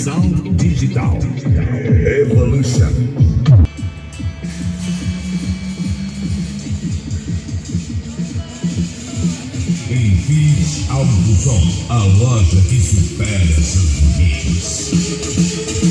Sound Digital Evolution. Infinity Audição, a loja que supera seus limites.